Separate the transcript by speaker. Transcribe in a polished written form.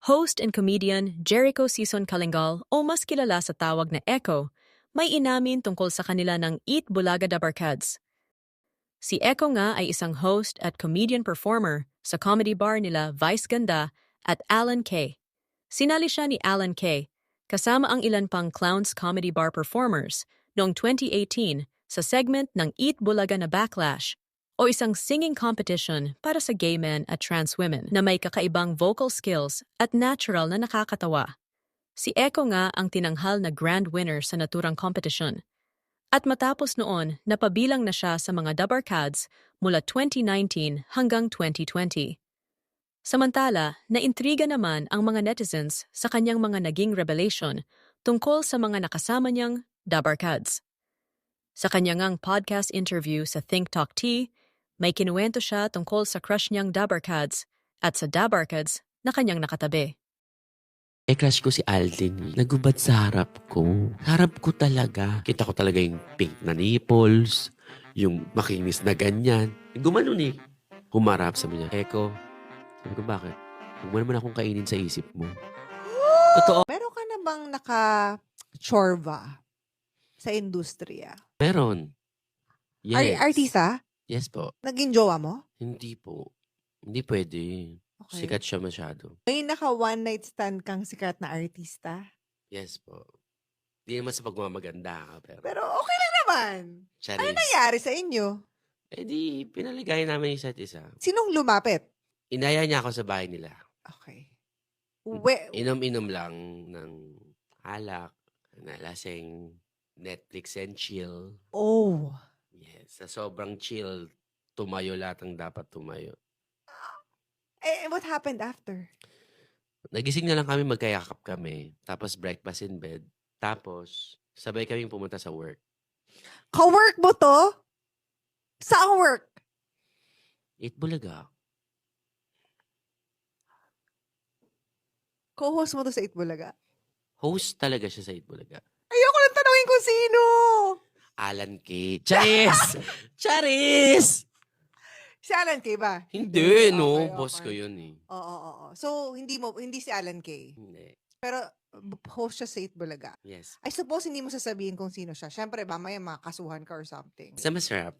Speaker 1: Host and comedian Jericho Sison Kalingal o mas kilala sa tawag na Echo, may inamin tungkol sa kanila ng Eat Bulaga da Barkads. Si Echo nga ay isang host at comedian performer sa comedy bar nila Vice Ganda at Alan K. Sinali siya ni Alan K. kasama ang ilan pang Clowns Comedy Bar performers noong 2018 sa segment ng Eat Bulaga na Backlash o isang singing competition para sa gay men at trans women na may kakaibang vocal skills at natural na nakakatawa. Si Echo nga ang tinanghal na grand winner sa naturang competition. At matapos noon, napabilang na siya sa mga Dabarkads mula 2019 hanggang 2020. Samantala, naintriga naman ang mga netizens sa kanyang mga naging revelation tungkol sa mga nakasama niyang Dabarkads. Sa kanyang podcast interview sa Think Talk Tea, may kinuwento siya tungkol sa crush niyang Dabarkads at sa Dabarkads na kanyang nakatabi.
Speaker 2: Crush ko si Alden. Nagubad sa harap ko. Harap ko talaga. Kita ko talaga yung pink na nipples, yung makinis na ganyan. Gumanon eh. Humarap, sabi niya, Eko, sabi ko, bakit? Huwag mo naman akong kainin sa isip mo. Totoo.
Speaker 3: Meron ka na bang naka-chorva sa industriya?
Speaker 2: Meron. Yes.
Speaker 3: Artista?
Speaker 2: Yes po.
Speaker 3: Naging jowa mo?
Speaker 2: Hindi po. Hindi pwede.
Speaker 3: Okay.
Speaker 2: Sikat siya masyado.
Speaker 3: May naka-one night stand kang sikat na artista?
Speaker 2: Yes po. Hindi naman sa pagmamaganda.
Speaker 3: Pero okay lang naman.
Speaker 2: Charis.
Speaker 3: Ano nangyari sa inyo?
Speaker 2: Eh di, pinaligay namin isa't isa.
Speaker 3: Sinong lumapit?
Speaker 2: Inaya niya ako sa bahay nila.
Speaker 3: Okay.
Speaker 2: Inom-inom lang ng alak, nalasing, Netflix and chill.
Speaker 3: Oh.
Speaker 2: Yes, sa sobrang chill, tumayo lahat ang dapat tumayo.
Speaker 3: What happened after?
Speaker 2: Nagising na lang kami, magkayakap kami. Tapos breakfast in bed. Tapos, sabay kaming pumunta sa work.
Speaker 3: Ka-work mo to? Saan work?
Speaker 2: Eat Bulaga.
Speaker 3: Co-host mo to sa Itbulaga?
Speaker 2: Host talaga siya sa Eat Bulaga.
Speaker 3: Ayoko lang tanongin kung sino.
Speaker 2: Alan K. Charis! Charis!
Speaker 3: Si Alan K ba?
Speaker 2: Hindi, no.
Speaker 3: Okay,
Speaker 2: Boss ko
Speaker 3: okay.
Speaker 2: yun eh.
Speaker 3: Oo. So, hindi si Alan K.
Speaker 2: Hindi.
Speaker 3: Pero, host siya sa Itbulaga.
Speaker 2: Yes.
Speaker 3: I suppose hindi mo sasabihin kung sino siya. Siyempre, mamaya makakasuhan ka or something.
Speaker 2: Sa masarap.